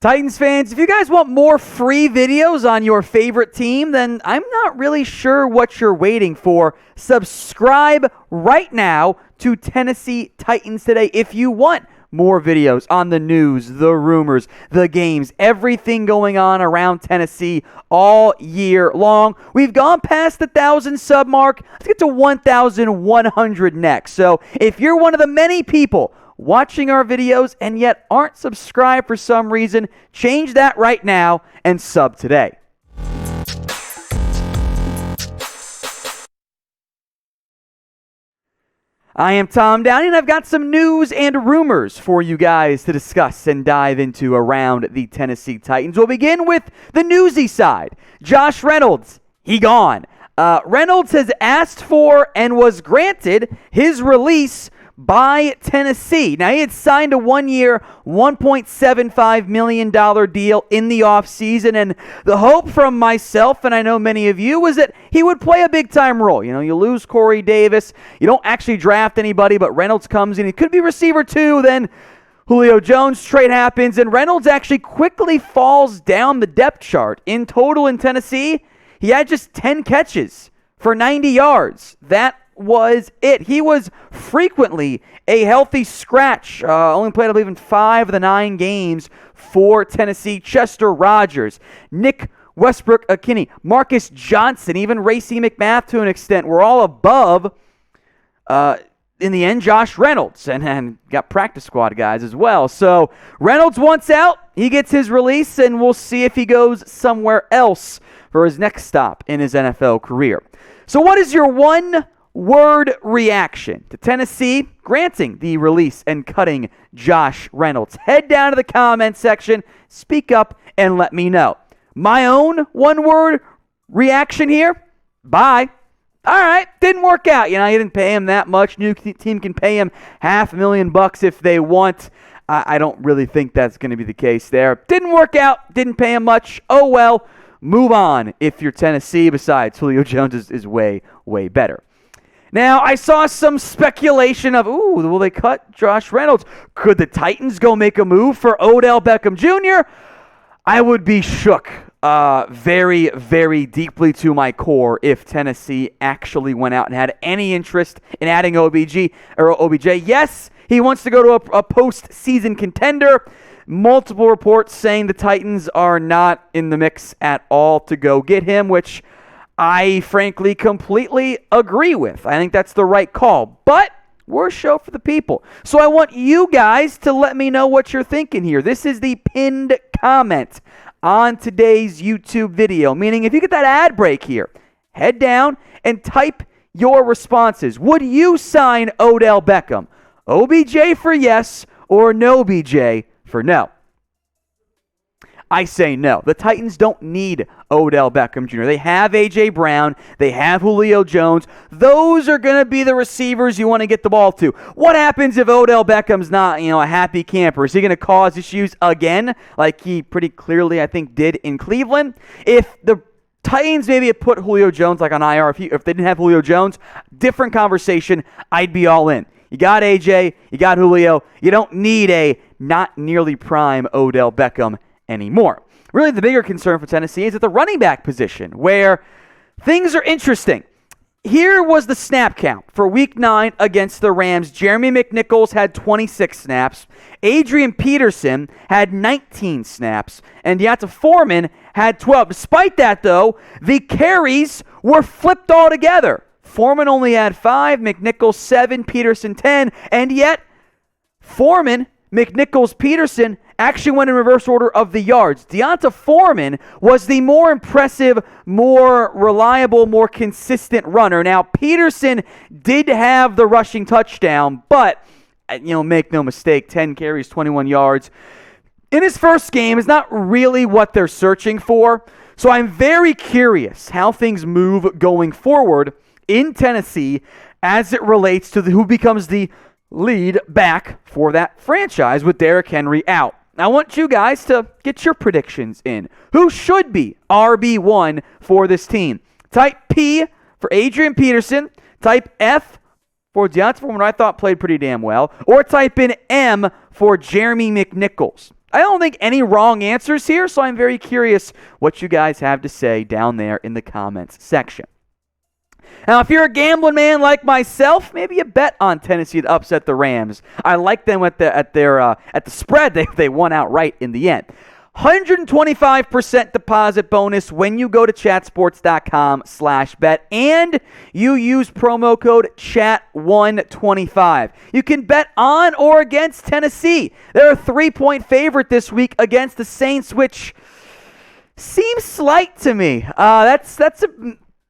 Titans fans, if you guys want more free videos on your favorite team, then I'm not really sure what you're waiting for. Subscribe right now to Tennessee Titans Today if you want more videos on the news, the rumors, the games, everything going on around Tennessee all year long. We've gone past the 1,000 sub mark. Let's get to 1,100 next. So if you're one of the many people watching our videos and yet aren't subscribed for some reason, change that right now and sub today. I am Tom Downey, and I've got some news and rumors for you guys to discuss and dive into around the Tennessee Titans. We'll begin with the newsy side. Josh Reynolds, he gone. Reynolds has asked for and was granted his release by Tennessee. Now, he had signed a one-year, $1.75 million deal in the offseason, and the hope from myself, and I know many of you, was that he would play a big-time role. You know, you lose Corey Davis, you don't actually draft anybody, but Reynolds comes in. He could be receiver two, then Julio Jones trade happens, and Reynolds actually quickly falls down the depth chart. In total in Tennessee, he had just 10 catches for 90 yards. That was it. He was frequently a healthy scratch. Only played, I believe, in 5 of the 9 games for Tennessee. Chester Rogers, Nick Westbrook-Akini, Marcus Johnson, even Racey McMath to an extent were all above, in the end, Josh Reynolds. And got practice squad guys as well. So Reynolds wants out. He gets his release, and we'll see if he goes somewhere else for his next stop in his NFL career. So what is your one-word reaction to Tennessee granting the release and cutting Josh Reynolds? Head down to the comment section, speak up, and let me know. My own one-word reaction here, bye. All right, didn't work out. You know, you didn't pay him that much. New team can pay him $500,000 if they want. I don't really think that's going to be the case there. Didn't work out. Didn't pay him much. Oh, well. Move on if you're Tennessee. Besides, Julio Jones is way, way better. Now, I saw some speculation of, will they cut Josh Reynolds? Could the Titans go make a move for Odell Beckham Jr.? I would be shook very, very deeply to my core if Tennessee actually went out and had any interest in adding OBJ. Yes, he wants to go to a postseason contender. Multiple reports saying the Titans are not in the mix at all to go get him, which I frankly completely agree with. I think that's the right call, but we're a show for the people. So I want you guys to let me know what you're thinking here. This is the pinned comment on today's YouTube video, meaning if you get that ad break here, head down and type your responses. Would you sign Odell Beckham? OBJ for yes or no BJ for no? I say no. The Titans don't need Odell Beckham Jr. They have A.J. Brown. They have Julio Jones. Those are going to be the receivers you want to get the ball to. What happens if Odell Beckham's not, a happy camper? Is he going to cause issues again, like he pretty clearly, I think, did in Cleveland? If the Titans maybe had put Julio Jones like on IR, if they didn't have Julio Jones, different conversation, I'd be all in. You got AJ, you got Julio. You don't need a not nearly prime Odell Beckham anymore. Really, the bigger concern for Tennessee is at the running back position, where things are interesting. Here was the snap count for Week 9 against the Rams. Jeremy McNichols had 26 snaps. Adrian Peterson had 19 snaps. And Deonta Foreman had 12. Despite that, though, the carries were flipped altogether. Foreman only had 5, McNichols 7, Peterson 10, and yet Foreman, McNichols, Peterson actually went in reverse order of the yards. Deonta Foreman was the more impressive, more reliable, more consistent runner. Now, Peterson did have the rushing touchdown, but, make no mistake, 10 carries, 21 yards. In his first game is not really what they're searching for. So I'm very curious how things move going forward in Tennessee as it relates to who becomes the lead back for that franchise with Derrick Henry out. I want you guys to get your predictions in. Who should be RB1 for this team? Type P for Adrian Peterson. Type F for Deonta Foreman, who I thought played pretty damn well. Or type in M for Jeremy McNichols. I don't think any wrong answers here, so I'm very curious what you guys have to say down there in the comments section. Now, if you're a gambling man like myself, maybe you bet on Tennessee to upset the Rams. I like them at the spread. They won outright in the end. 125% deposit bonus when you go to chatsports.com/bet and you use promo code CHAT125. You can bet on or against Tennessee. They're a 3-point favorite this week against the Saints, which seems slight to me. That's a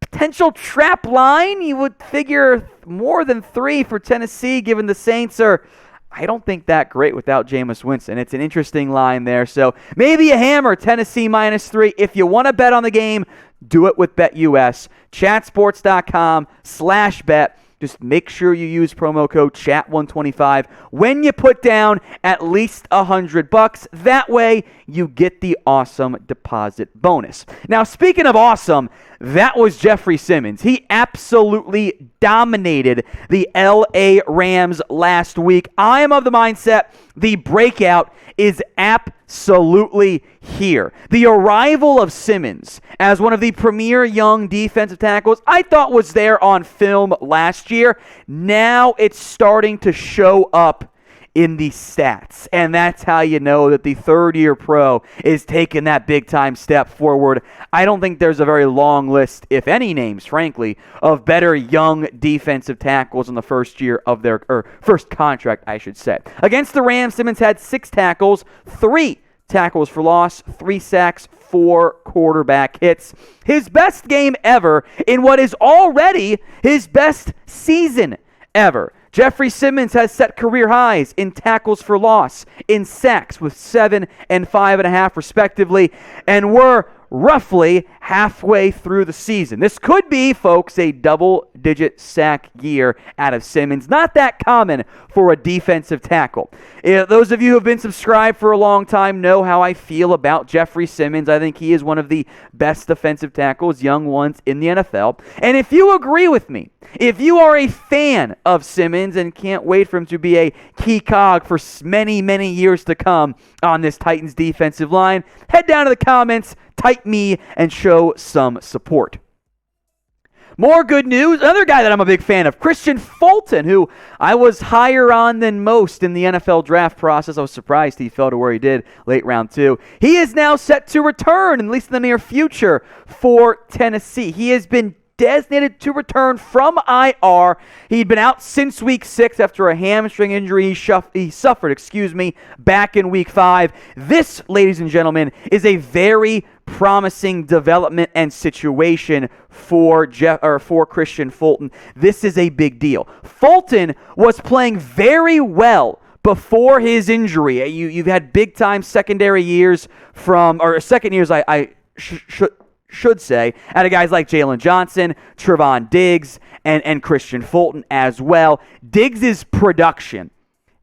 potential trap line. You would figure more than 3 for Tennessee, given the Saints are, I don't think, that great without Jameis Winston. It's an interesting line there. So maybe a hammer, Tennessee -3. If you want to bet on the game, do it with BetUS. Chatsports.com/bet. Just make sure you use promo code CHAT125 when you put down at least $100. That way, you get the awesome deposit bonus. Now, speaking of awesome, that was Jeffery Simmons. He absolutely dominated the LA Rams last week. I am of the mindset the breakout is absolutely here. The arrival of Simmons as one of the premier young defensive tackles I thought was there on film last year. Now it's starting to show up in the stats, and that's how you know that the third-year pro is taking that big-time step forward. I don't think there's a very long list, if any names, frankly, of better young defensive tackles in the first year of their, or first contract, I should say. Against the Rams, Simmons had 6 tackles, 3 tackles for loss, 3 sacks, 4 quarterback hits. His best game ever in what is already his best season ever. Jeffery Simmons has set career highs in tackles for loss, in sacks with 7 and 5.5 respectively, and we're roughly halfway through the season. This could be, folks, a double-digit sack year out of Simmons. Not that common for a defensive tackle. Those of you who have been subscribed for a long time know how I feel about Jeffery Simmons. I think he is one of the best defensive tackles, young ones, in the NFL. And if you agree with me, if you are a fan of Simmons and can't wait for him to be a key cog for many, many years to come on this Titans defensive line, head down to the comments, type me, and show some support. More good news. Another guy that I'm a big fan of, Kristian Fulton, who I was higher on than most in the NFL draft process. I was surprised he fell to where he did late round 2. He is now set to return, at least in the near future, for Tennessee. He has been designated to return from IR. He'd been out since week 6 after a hamstring injury he suffered back in week 5. This, ladies and gentlemen, is a very promising development and situation for Kristian Fulton. This is a big deal. Fulton was playing very well before his injury. You've had big-time secondary years second years, I should say, out of guys like Jalen Johnson, Trevon Diggs, and Kristian Fulton as well. Diggs' production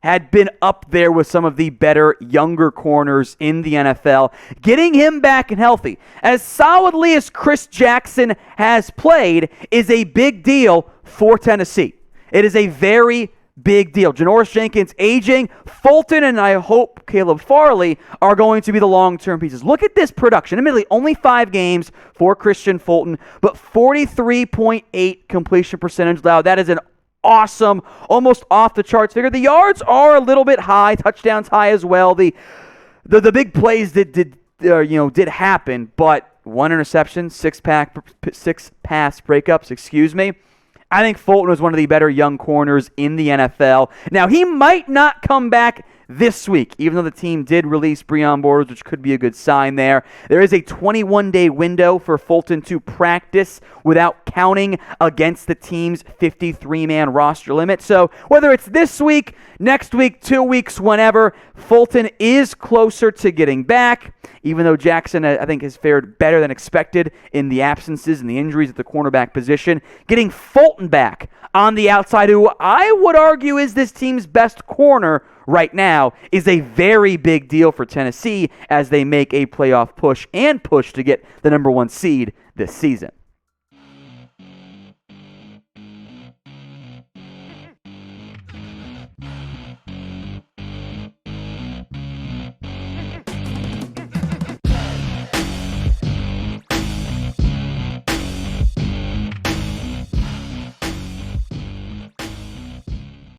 had been up there with some of the better younger corners in the NFL. Getting him back and healthy, as solidly as Chris Jackson has played, is a big deal for Tennessee. It is a very big deal. Janoris Jenkins aging, Fulton and I hope Caleb Farley are going to be the long-term pieces. Look at this production. Admittedly, only 5 games for Kristian Fulton, but 43.8 completion percentage allowed. That is an awesome, almost off-the-charts figure. The yards are a little bit high, touchdowns high as well. The big plays did happen, but 1 interception, 6 pass breakups, I think Fulton was one of the better young corners in the NFL. Now, he might not come back this week, even though the team did release Breon Borders, which could be a good sign there. There is a 21-day window for Fulton to practice without counting against the team's 53-man roster limit. So whether it's this week, next week, 2 weeks, whenever, Fulton is closer to getting back, even though Jackson, I think, has fared better than expected in the absences and the injuries at the cornerback position. Getting Fulton back on the outside, who I would argue is this team's best corner right now, is a very big deal for Tennessee as they make a playoff push to get the number 1 seed this season.